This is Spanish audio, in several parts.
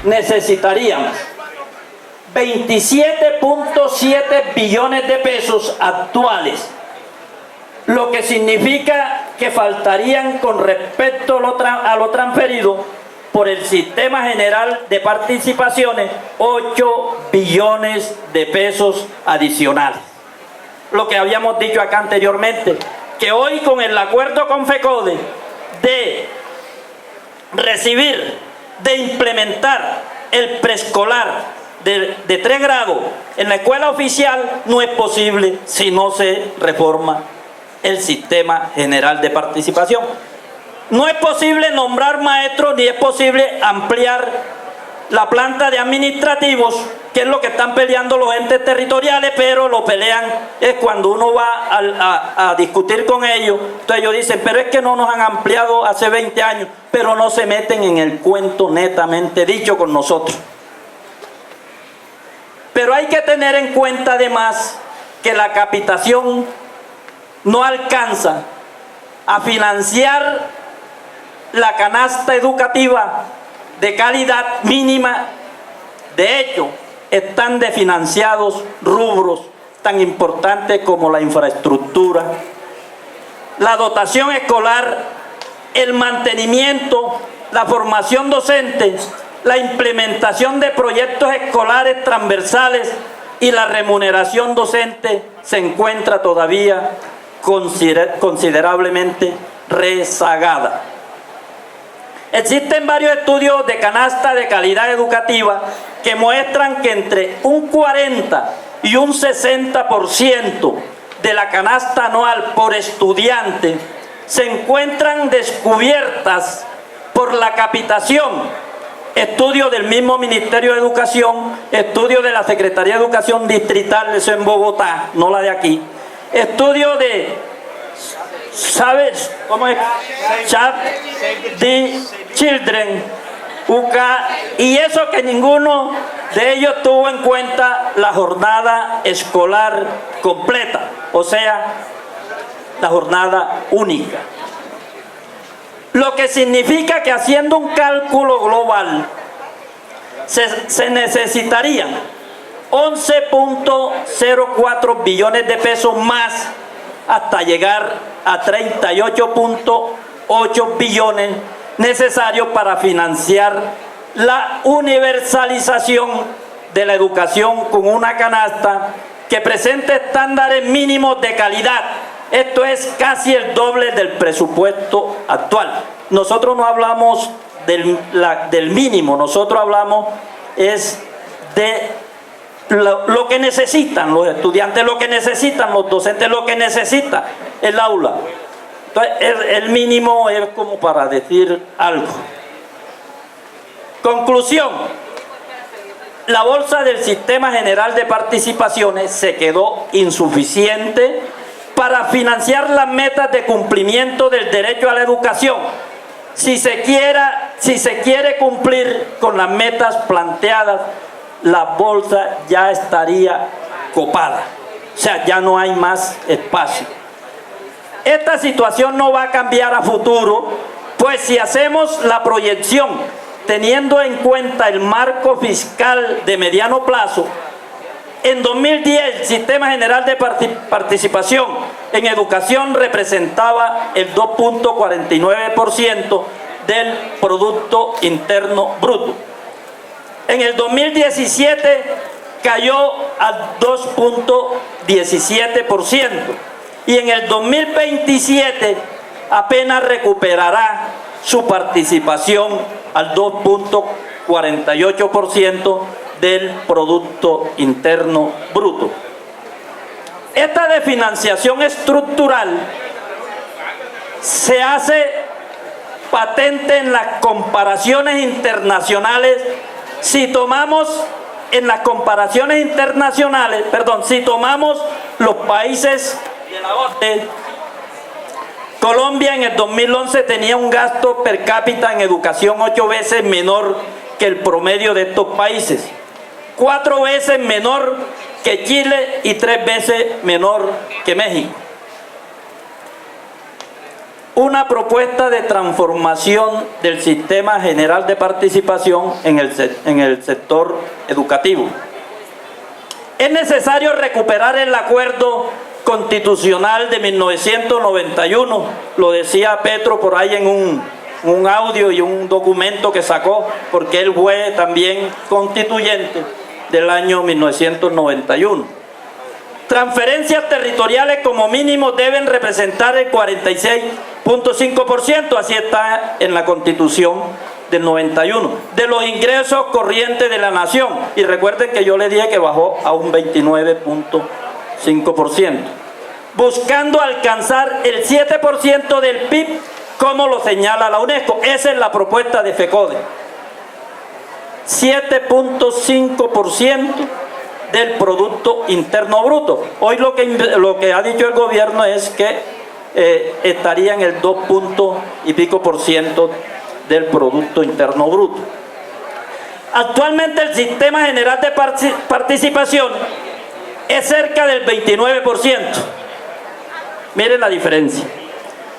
necesitaríamos 27.7 billones de pesos actuales, lo que significa que faltarían con respecto a lo transferido por el Sistema General de Participaciones 8 billones de pesos adicionales. Lo que habíamos dicho acá anteriormente, que hoy con el acuerdo con FECODE de recibir, de implementar el preescolar de 3 grados en la escuela oficial no es posible si no se reforma el Sistema General de Participación. No es posible nombrar maestros ni es posible ampliar la planta de administrativos, que es lo que están peleando los entes territoriales, pero lo pelean es cuando uno va a discutir con ellos. Entonces ellos dicen, pero es que no nos han ampliado hace 20 años, pero no se meten en el cuento netamente dicho con nosotros. Pero hay que tener en cuenta además que la capitación no alcanza a financiar la canasta educativa de calidad mínima. De hecho, están desfinanciados rubros tan importantes como la infraestructura, la dotación escolar, el mantenimiento, la formación docente, la implementación de proyectos escolares transversales y la remuneración docente se encuentra todavía considerablemente rezagada. Existen varios estudios de canasta de calidad educativa que muestran que entre un 40 y un 60% de la canasta anual por estudiante se encuentran descubiertas por la capitación. Estudio del mismo Ministerio de Educación, estudio de la Secretaría de Educación Distrital, eso en Bogotá, no la de aquí. Estudio de, ¿sabes cómo es? Save the Children, UK, y eso que ninguno de ellos tuvo en cuenta la jornada escolar completa, o sea, la jornada única. Lo que significa que haciendo un cálculo global se necesitarían 11.04 billones de pesos más hasta llegar a 38.8 billones necesarios para financiar la universalización de la educación con una canasta que presente estándares mínimos de calidad. Esto es casi el doble del presupuesto actual. Nosotros no hablamos del mínimo, nosotros hablamos es de lo que necesitan los estudiantes, lo que necesitan los docentes, lo que necesita el aula. Entonces, el mínimo es como para decir algo. Conclusión: la bolsa del Sistema General de Participaciones se quedó insuficiente para financiar las metas de cumplimiento del derecho a la educación. Si se quiere cumplir con las metas planteadas, la bolsa ya estaría copada, o sea, ya no hay más espacio. Esta situación no va a cambiar a futuro, pues si hacemos la proyección teniendo en cuenta el marco fiscal de mediano plazo, en 2010 el Sistema General de Participación en educación representaba el 2.49% del Producto Interno Bruto. En el 2017 cayó al 2.17% y en el 2027 apenas recuperará su participación al 2.48% del Producto Interno Bruto. Esta desfinanciación estructural se hace patente en las comparaciones internacionales. Si tomamos si tomamos los países de la OCDE, Colombia en el 2011 tenía un gasto per cápita en educación 8 veces menor que el promedio de estos países, 4 veces menor que Chile y 3 veces menor que México. una propuesta de transformación del sistema general de participación en el sector educativo. Es necesario recuperar el acuerdo constitucional de 1991, lo decía Petro por ahí en un audio y un documento que sacó, porque él fue también constituyente del año 1991. Transferencias territoriales como mínimo deben representar el 46.5%, así está en la Constitución del 91, de los ingresos corrientes de la nación. Y recuerden que yo le dije que bajó a un 29.5%, buscando alcanzar el 7% del PIB, como lo señala la UNESCO. Esa es la propuesta de FECODE. 7.5% del Producto Interno Bruto. Hoy lo que ha dicho el gobierno es que estaría en el 2 y pico por ciento del Producto Interno Bruto. Actualmente el sistema general de participación es cerca del 29%. Miren la diferencia.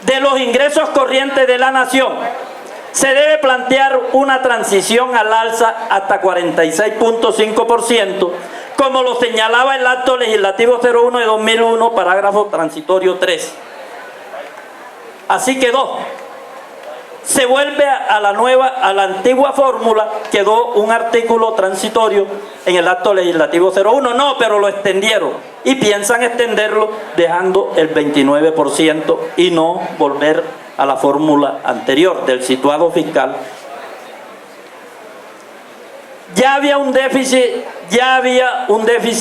De los ingresos corrientes de la nación, se debe plantear una transición al alza hasta 46.5%, como lo señalaba el Acto Legislativo 01 de 2001, parágrafo transitorio 3. Así quedó. Se vuelve a la antigua fórmula, quedó un artículo transitorio en el Acto Legislativo 01, no, pero lo extendieron y piensan extenderlo dejando el 29% y no volver a la fórmula anterior del situado fiscal. Ya había un déficit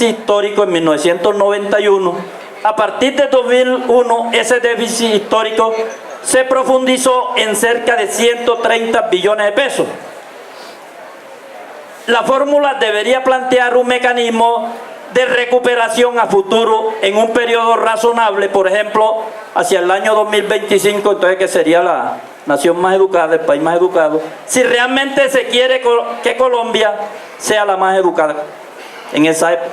histórico en 1991. A partir de 2001 ese déficit histórico se profundizó en cerca de 130 billones de pesos. La fórmula debería plantear un mecanismo de recuperación a futuro en un periodo razonable, por ejemplo, hacia el año 2025, entonces que sería la nación más educada, el país más educado, si realmente se quiere que Colombia sea la más educada en esa época.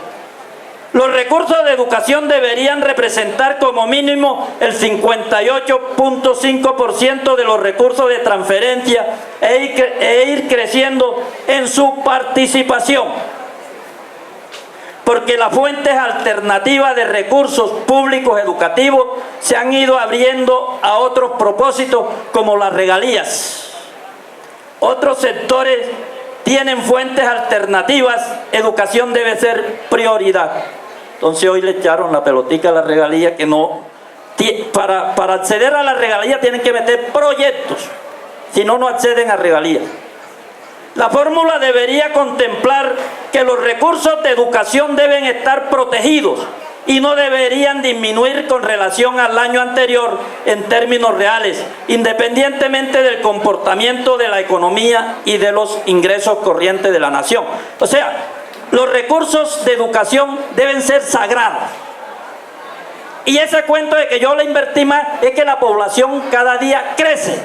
Los recursos de educación deberían representar como mínimo el 58.5% de los recursos de transferencia e ir creciendo en su participación, porque las fuentes alternativas de recursos públicos educativos se han ido abriendo a otros propósitos, como las regalías. Otros sectores tienen fuentes alternativas, educación debe ser prioridad. Entonces hoy le echaron la pelotica a la regalía, que no, para acceder a la regalía tienen que meter proyectos, si no, no acceden a regalías. La fórmula debería contemplar que los recursos de educación deben estar protegidos y no deberían disminuir con relación al año anterior en términos reales, independientemente del comportamiento de la economía y de los ingresos corrientes de la nación. O sea, los recursos de educación deben ser sagrados. Y ese cuento de que yo le invertí más es que la población cada día crece.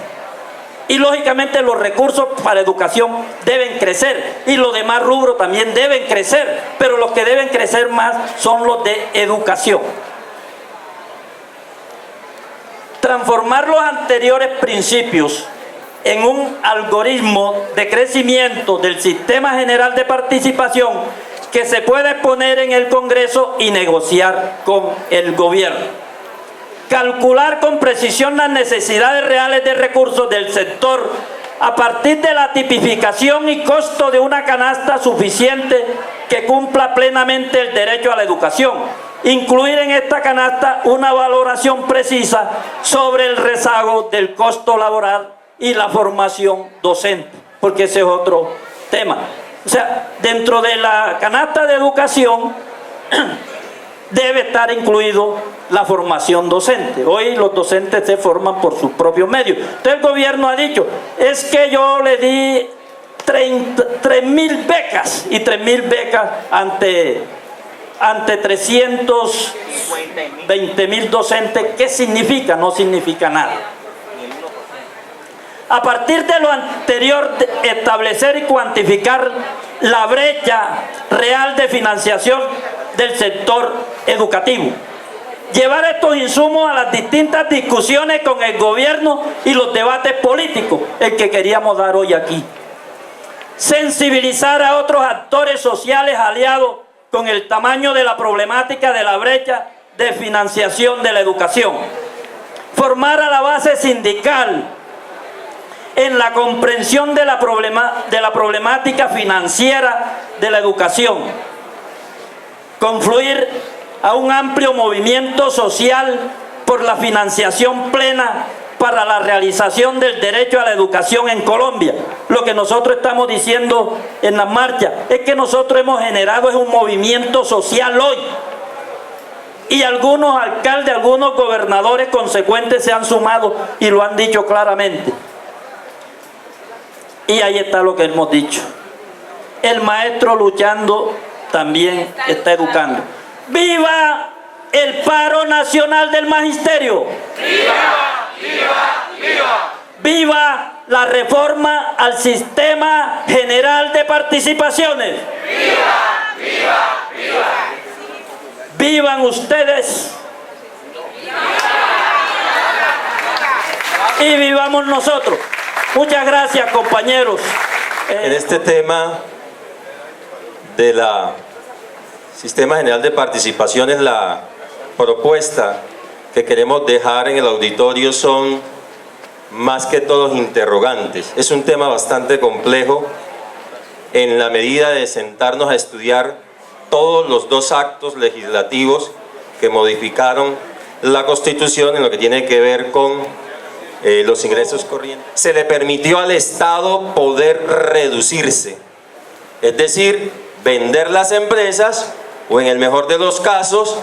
Y lógicamente los recursos para educación deben crecer. Y los demás rubros también deben crecer. Pero los que deben crecer más son los de educación. Transformar los anteriores principios en un algoritmo de crecimiento del sistema general de participación que se puede poner en el Congreso y negociar con el gobierno. Calcular con precisión las necesidades reales de recursos del sector a partir de la tipificación y costo de una canasta suficiente que cumpla plenamente el derecho a la educación. Incluir en esta canasta una valoración precisa sobre el rezago del costo laboral y la formación docente, porque ese es otro tema. O sea, dentro de la canasta de educación debe estar incluido la formación docente. Hoy los docentes se forman por sus propios medios. Entonces el gobierno ha dicho, es que yo le di 3.000 becas, y 3.000 becas ante 320.000 docentes. ¿Qué significa? No significa nada. A partir de lo anterior, establecer y cuantificar la brecha real de financiación del sector educativo. llevar estos insumos a las distintas discusiones con el gobierno y los debates políticos, el que queríamos dar hoy aquí. Sensibilizar a otros actores sociales aliados con el tamaño de la problemática de la brecha de financiación de la educación. Formar a la base sindical en la comprensión de la problemática financiera de la educación. Confluir a un amplio movimiento social por la financiación plena para la realización del derecho a la educación en Colombia. Lo que nosotros estamos diciendo en las marchas es que nosotros hemos generado un movimiento social hoy. Y algunos alcaldes, algunos gobernadores consecuentes se han sumado y lo han dicho claramente. Y ahí está lo que hemos dicho. El maestro luchando también está educando. ¡Viva el paro nacional del magisterio! ¡Viva, viva, viva! ¡Viva la reforma al sistema general de participaciones! ¡Viva, viva, viva! ¡Vivan ustedes! Y vivamos nosotros. Muchas gracias, compañeros. En este tema de la Sistema General de Participaciones, la propuesta que queremos dejar en el auditorio son más que todos interrogantes. Es un tema bastante complejo en la medida de sentarnos a estudiar todos los dos actos legislativos que modificaron la Constitución en lo que tiene que ver con los ingresos corrientes. Se le permitió al Estado poder reducirse, es decir, vender las empresas o en el mejor de los casos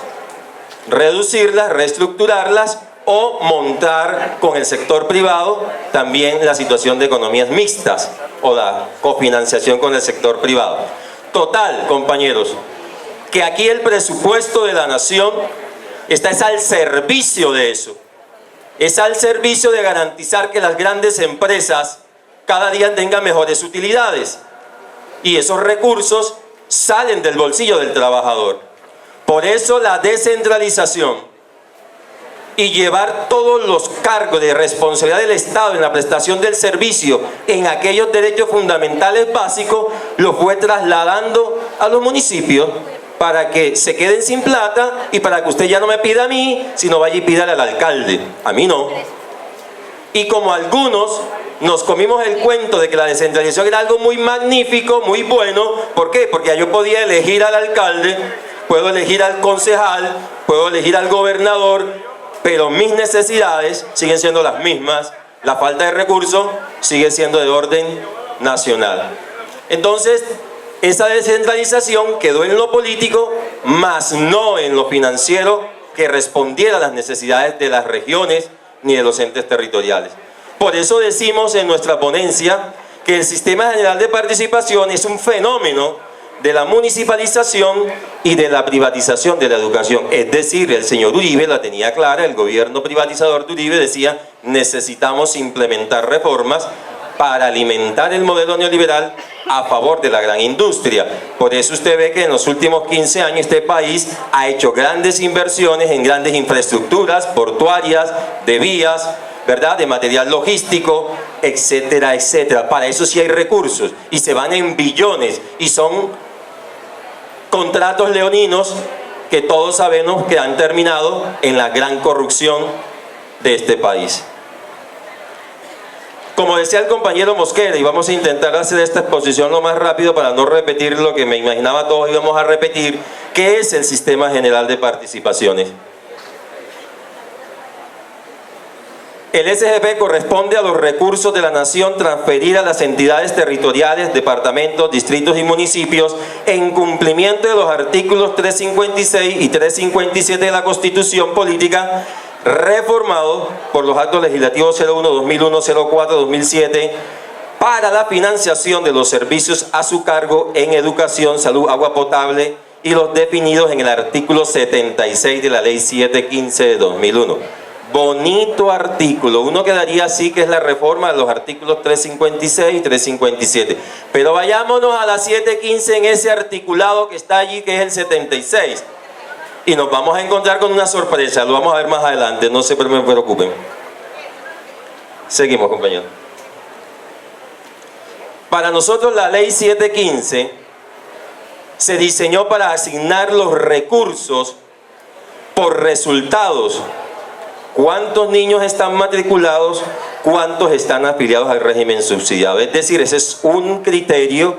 reducirlas, reestructurarlas o montar con el sector privado también la situación de economías mixtas o la cofinanciación con el sector privado. Total, compañeros, que aquí el presupuesto de la nación está al servicio de eso. Es al servicio de garantizar que las grandes empresas cada día tengan mejores utilidades y esos recursos salen del bolsillo del trabajador. Por eso la descentralización y llevar todos los cargos de responsabilidad del Estado en la prestación del servicio en aquellos derechos fundamentales básicos lo fue trasladando a los municipios para que se queden sin plata y para que usted ya no me pida a mí, sino vaya y pídale al alcalde. A mí no. Y como algunos nos comimos el cuento de que la descentralización era algo muy magnífico, muy bueno. ¿Por qué? Porque yo podía elegir al alcalde, puedo elegir al concejal, puedo elegir al gobernador, pero mis necesidades siguen siendo las mismas. La falta de recursos sigue siendo de orden nacional. Entonces, esa descentralización quedó en lo político, más no en lo financiero que respondiera a las necesidades de las regiones ni de los entes territoriales. Por eso decimos en nuestra ponencia que el Sistema General de Participación es un fenómeno de la municipalización y de la privatización de la educación. Es decir, el señor Uribe la tenía clara, el gobierno privatizador de Uribe decía: necesitamos implementar reformas para alimentar el modelo neoliberal a favor de la gran industria. Por eso usted ve que en los últimos 15 años este país ha hecho grandes inversiones en grandes infraestructuras portuarias, de vías, ¿verdad?, de material logístico, etcétera, etcétera. Para eso sí hay recursos y se van en billones y son contratos leoninos que todos sabemos que han terminado en la gran corrupción de este país. Como decía el compañero Mosquera, y vamos a intentar hacer esta exposición lo más rápido para no repetir lo que me imaginaba todos íbamos a repetir, ¿qué es el Sistema General de Participaciones? El SGP corresponde a los recursos de la nación transferir a las entidades territoriales, departamentos, distritos y municipios en cumplimiento de los artículos 356 y 357 de la Constitución Política, reformado por los actos legislativos 01, 2001, 04, 2007, para la financiación de los servicios a su cargo en educación, salud, agua potable y los definidos en el artículo 76 de la Ley 715 de 2001. Bonito artículo, uno quedaría así que es la reforma de los artículos 356 y 357. Pero vayámonos a la 715 en ese articulado que está allí, que es el 76. Y nos vamos a encontrar con una sorpresa, lo vamos a ver más adelante, no se me preocupen. Seguimos, compañeros. Para nosotros la ley 715 se diseñó para asignar los recursos por resultados. ¿Cuántos niños están matriculados? ¿Cuántos están afiliados al régimen subsidiado? Es decir, ese es un criterio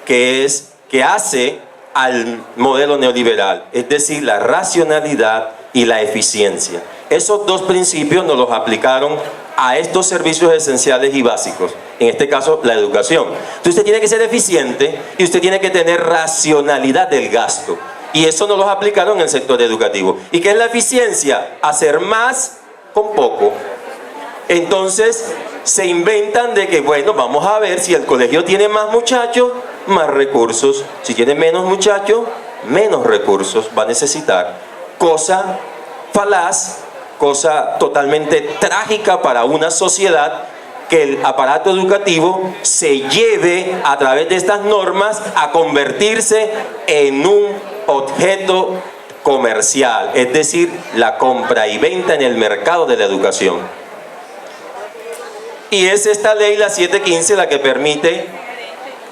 que hace al modelo neoliberal, es decir, la racionalidad y la eficiencia. Esos dos principios nos los aplicaron a estos servicios esenciales y básicos, en este caso la educación. Entonces usted tiene que ser eficiente y usted tiene que tener racionalidad del gasto. Y eso nos los aplicaron en el sector educativo. ¿Y qué es la eficiencia? Hacer más con poco. Entonces se inventan de que, bueno, vamos a ver si el colegio tiene más muchachos, más recursos. Si tiene menos muchachos, menos recursos va a necesitar. Cosa falaz, cosa totalmente trágica para una sociedad, que el aparato educativo se lleve a través de estas normas a convertirse en un objeto comercial, es decir, la compra y venta en el mercado de la educación. Y es esta ley, la 715, la que permite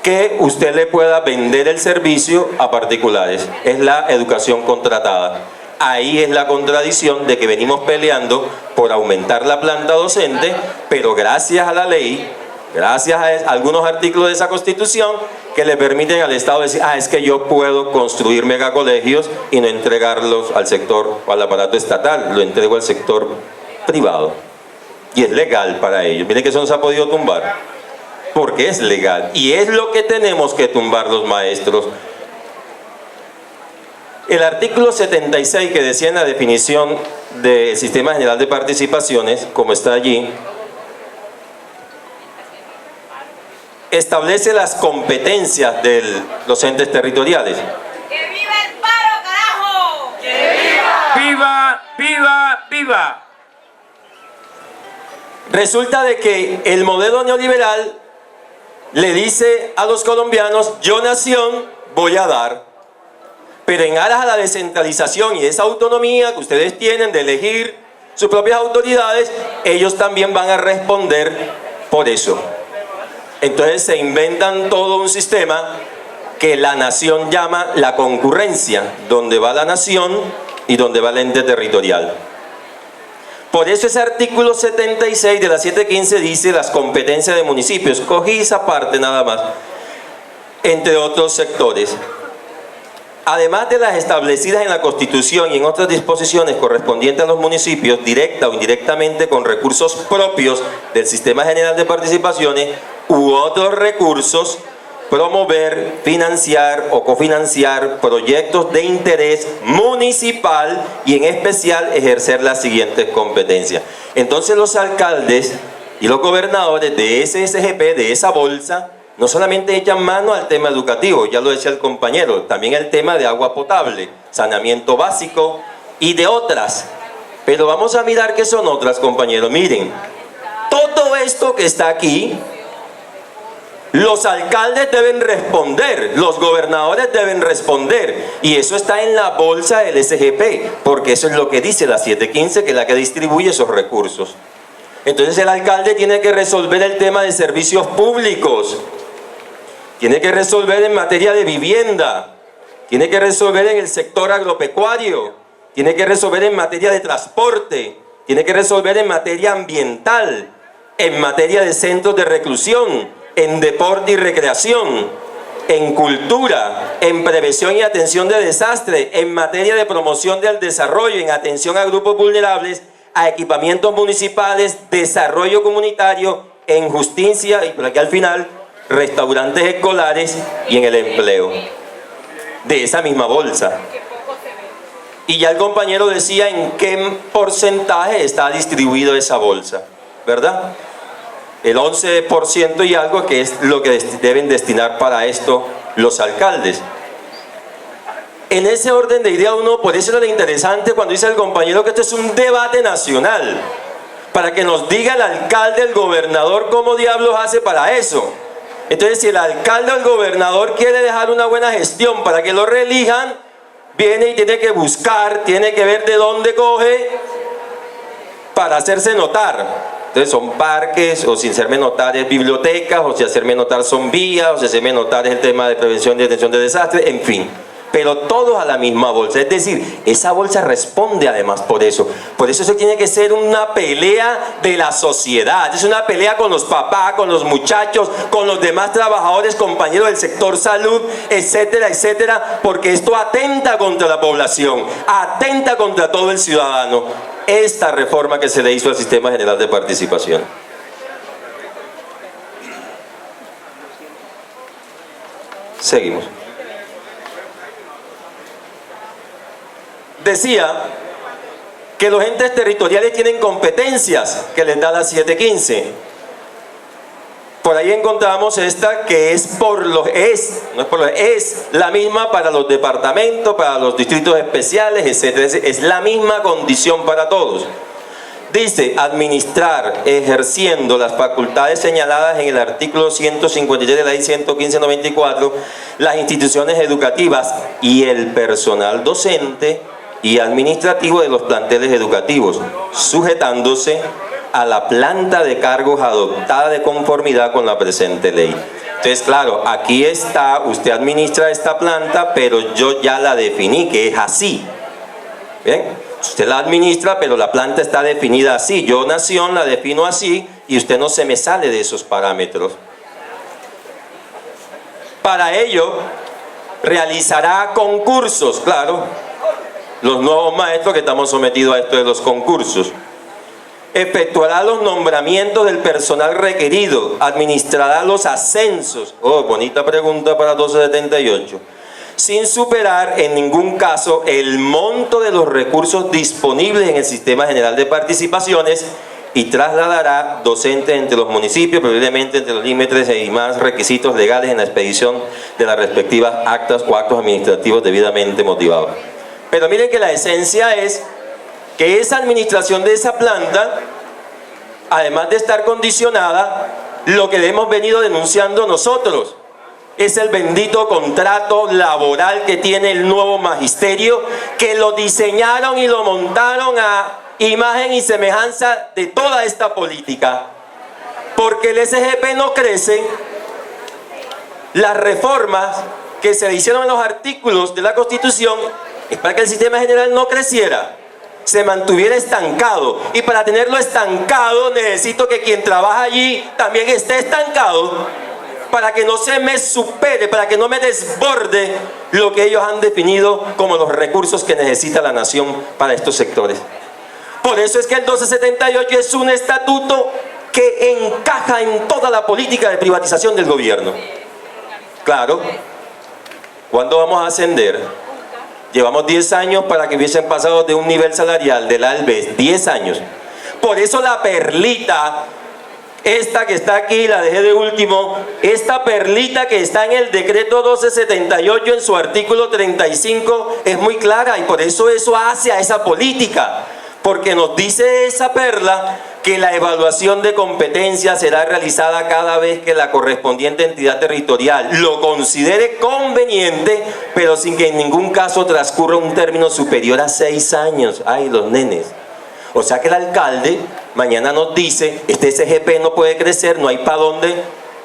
que usted le pueda vender el servicio a particulares. Es la educación contratada. Ahí es la contradicción de que venimos peleando por aumentar la planta docente, pero gracias a la ley, gracias a algunos artículos de esa Constitución que le permiten al Estado decir, es que yo puedo construir megacolegios y no entregarlos al sector o al aparato estatal, lo entrego al sector privado. Y es legal para ellos. Miren que eso no se ha podido tumbar, porque es legal. Y es lo que tenemos que tumbar los maestros. El artículo 76 que decía en la definición del Sistema General de Participaciones, como está allí, establece las competencias de los entes territoriales. ¡Que viva el paro, carajo! ¡Que viva! ¡Viva, viva, viva! Resulta de que el modelo neoliberal le dice a los colombianos, yo nación voy a dar. Pero en aras a la descentralización y esa autonomía que ustedes tienen de elegir sus propias autoridades, ellos también van a responder por eso. Entonces se inventan todo un sistema que la nación llama la concurrencia, donde va la nación y donde va el ente territorial. Por eso ese artículo 76 de la 715 dice las competencias de municipios. Cogí esa parte nada más, entre otros sectores. Además de las establecidas en la Constitución y en otras disposiciones correspondientes a los municipios, directa o indirectamente con recursos propios del Sistema General de Participaciones u otros recursos, promover, financiar o cofinanciar proyectos de interés municipal y en especial ejercer las siguientes competencias. Entonces los alcaldes y los gobernadores de ese SGP, de esa bolsa, no solamente echan mano al tema educativo, ya lo decía el compañero, también el tema de agua potable, saneamiento básico y de otras. Pero vamos a mirar qué son otras, compañeros. Miren, todo esto que está aquí, los alcaldes deben responder, los gobernadores deben responder. Y eso está en la bolsa del SGP, porque eso es lo que dice la 715, que es la que distribuye esos recursos. Entonces el alcalde tiene que resolver el tema de servicios públicos. Tiene que resolver en materia de vivienda, tiene que resolver en el sector agropecuario, tiene que resolver en materia de transporte, tiene que resolver en materia ambiental, en materia de centros de reclusión, en deporte y recreación, en cultura, en prevención y atención de desastres, en materia de promoción del desarrollo, en atención a grupos vulnerables, a equipamientos municipales, desarrollo comunitario, en justicia y por aquí al final, restaurantes escolares y en el empleo, de esa misma bolsa. Y ya el compañero decía en qué porcentaje está distribuido esa bolsa, ¿verdad? El 11% y algo, que es lo que deben destinar para esto los alcaldes. En ese orden de idea uno, por eso era interesante cuando dice el compañero que esto es un debate nacional, para que nos diga el alcalde, el gobernador, cómo diablos hace para eso. Entonces, si el alcalde o el gobernador quiere dejar una buena gestión para que lo reelijan, viene y tiene que buscar, tiene que ver de dónde coge para hacerse notar. Entonces son parques, o sin hacerme notar es bibliotecas, o si hacerme notar son vías, o si hacerme notar es el tema de prevención y detención de desastres, en fin. Pero todos a la misma bolsa. Es decir, esa bolsa responde además por eso. Por eso tiene que ser una pelea de la sociedad. Es una pelea con los papás, con los muchachos, con los demás trabajadores, compañeros del sector salud, etcétera, etcétera. Porque esto atenta contra la población, atenta contra todo el ciudadano. Esta reforma que se le hizo al Sistema General de Participación. Seguimos. Decía que los entes territoriales tienen competencias que les da la 715. Por ahí encontramos esta que es la misma para los departamentos, para los distritos especiales, etc. Es la misma condición para todos. Dice, administrar ejerciendo las facultades señaladas en el artículo 153 de la ley 115/94, las instituciones educativas y el personal docente y administrativo de los planteles educativos, sujetándose a la planta de cargos adoptada de conformidad con la presente ley. Entonces, claro, aquí está, usted administra esta planta, pero yo ya la definí, que es así. ¿Bien? Usted la administra, pero la planta está definida así. Yo, Nación, la defino así y usted no se me sale de esos parámetros. Para ello, realizará concursos, claro, los nuevos maestros que estamos sometidos a esto de los concursos. Efectuará los nombramientos del personal requerido, administrará los ascensos, bonita pregunta para 1278, sin superar en ningún caso el monto de los recursos disponibles en el Sistema General de Participaciones y trasladará docentes entre los municipios, previsiblemente entre los límites y más requisitos legales en la expedición de las respectivas actas o actos administrativos debidamente motivados. Pero miren que la esencia es que esa administración de esa planta, además de estar condicionada, lo que hemos venido denunciando nosotros, es el bendito contrato laboral que tiene el nuevo magisterio, que lo diseñaron y lo montaron a imagen y semejanza de toda esta política. Porque el SGP no crece, las reformas que se hicieron en los artículos de la Constitución es para que el sistema general no creciera, se mantuviera estancado. Y para tenerlo estancado necesito que quien trabaja allí también esté estancado, para que no se me supere, para que no me desborde lo que ellos han definido como los recursos que necesita la nación para estos sectores. Por eso es que el 1278 es un estatuto que encaja en toda la política de privatización del gobierno. Claro, ¿cuándo vamos a ascender? Llevamos 10 años para que hubiesen pasado de un nivel salarial del ALBES, 10 años. Por eso la perlita, esta que está aquí, la dejé de último, esta perlita que está en el decreto 1278 en su artículo 35 es muy clara, y por eso hace a esa política, porque nos dice esa perla que la evaluación de competencia será realizada cada vez que la correspondiente entidad territorial lo considere conveniente, pero sin que en ningún caso transcurra un término superior a 6 años. Ay, los nenes. O sea que el alcalde mañana nos dice, este SGP no puede crecer, no hay para dónde,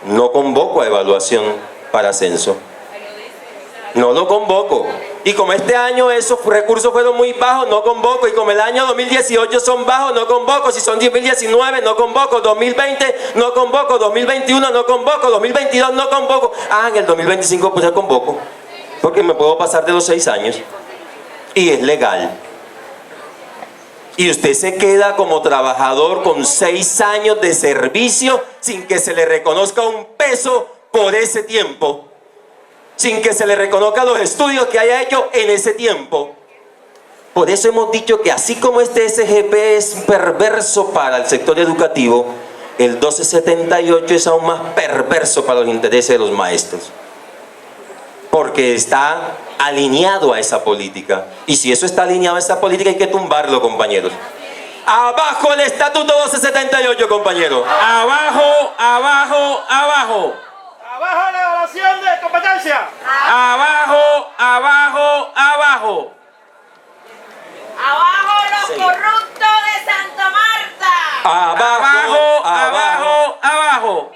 no convoco a evaluación para ascenso. No lo convoco. Y como este año esos recursos fueron muy bajos, no convoco. Y como el año 2018 son bajos, no convoco. Si son 2019, no convoco. 2020, no convoco. 2021, no convoco. 2022, no convoco. En el 2025 pues ya convoco, porque me puedo pasar de los 6 años. Y es legal. Y usted se queda como trabajador con 6 años de servicio sin que se le reconozca un peso por ese tiempo, sin que se le reconozca los estudios que haya hecho en ese tiempo. Por eso hemos dicho que así como este SGP es perverso para el sector educativo, el 1278 es aún más perverso para los intereses de los maestros, porque está alineado a esa política. Y si eso está alineado a esa política, hay que tumbarlo, compañeros. Abajo el estatuto 1278, compañeros. Abajo, abajo, abajo. Abajo la separación de competencia. Abajo, abajo, abajo. Abajo los corruptos de Santa Marta. Abajo, abajo, abajo.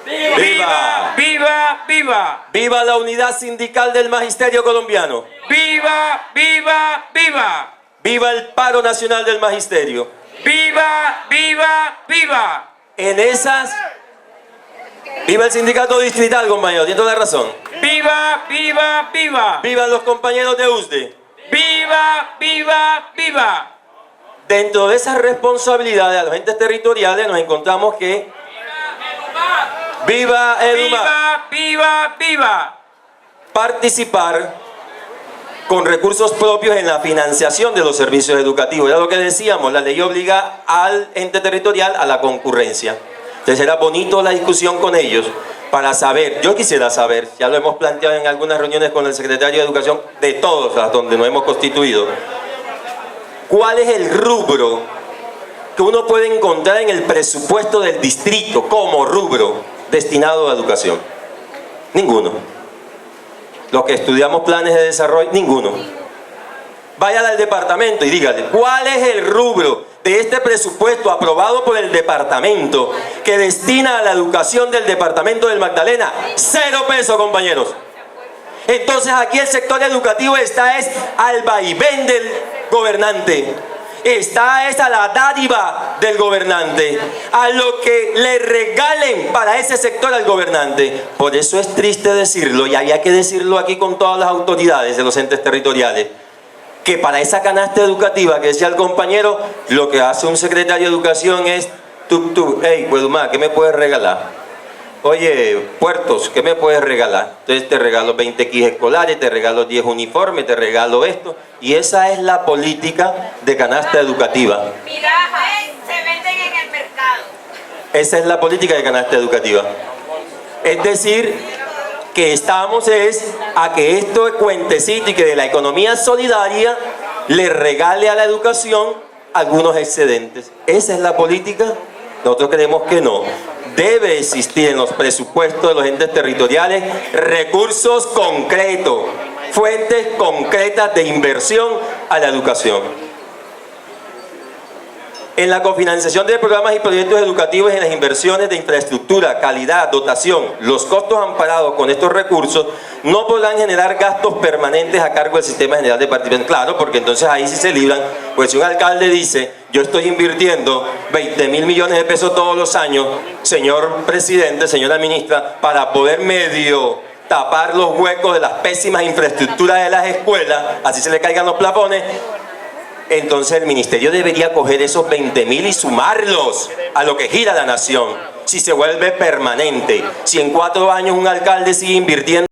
¡Viva Eduard! ¡Viva! Viva, viva. ¡Viva la unidad sindical del magisterio colombiano! Viva, viva, viva. ¡Viva el paro nacional del magisterio! Viva, viva, viva. En esas... ¡Viva el sindicato distrital, compañero! Tiene toda la razón. Viva, viva, viva. ¡Vivan los compañeros de USDE! Viva, viva, viva. Dentro de esas responsabilidades a los entes territoriales nos encontramos que ¡viva Eduma! Viva, viva, viva. Participar con recursos propios en la financiación de los servicios educativos. Era lo que decíamos, la ley obliga al ente territorial a la concurrencia. Entonces era bonito la discusión con ellos para saber, yo quisiera saber, ya lo hemos planteado en algunas reuniones con el secretario de Educación, de todos las donde nos hemos constituido, ¿cuál es el rubro que uno puede encontrar en el presupuesto del distrito como rubro destinado a educación? Ninguno. Los que estudiamos planes de desarrollo, ninguno. Vaya al departamento y dígale, ¿cuál es el rubro de este presupuesto aprobado por el departamento que destina a la educación del departamento del Magdalena? 0 pesos, compañeros. Entonces aquí el sector educativo está al vaivén del gobernante. Está a la dádiva del gobernante, a lo que le regalen para ese sector al gobernante. Por eso es triste decirlo, y había que decirlo aquí con todas las autoridades de los entes territoriales, que para esa canasta educativa que decía el compañero, lo que hace un secretario de educación es hey, Eduma, ¿qué me puedes regalar? Oye, Puertos, ¿qué me puedes regalar? Entonces te regalo 20 kits escolares, te regalo 10 uniformes, te regalo esto. Y esa es la política de canasta educativa. Mirajas se venden en el mercado. Esa es la política de canasta educativa. Es decir, que estamos a que esto es cuentecito y que de la economía solidaria le regale a la educación algunos excedentes. ¿Esa es la política? Nosotros creemos que no. Debe existir en los presupuestos de los entes territoriales recursos concretos, fuentes concretas de inversión a la educación. En la cofinanciación de programas y proyectos educativos y en las inversiones de infraestructura, calidad, dotación, los costos amparados con estos recursos no podrán generar gastos permanentes a cargo del Sistema General de Participación. Claro, porque entonces ahí sí se libran, pues si un alcalde dice, yo estoy invirtiendo 20.000 millones de pesos todos los años, señor presidente, señora ministra, para poder medio tapar los huecos de las pésimas infraestructuras de las escuelas, así se le caigan los plafones. Entonces el ministerio debería coger esos 20.000 y sumarlos a lo que gira la nación. Si se vuelve permanente, si en 4 años un alcalde sigue invirtiendo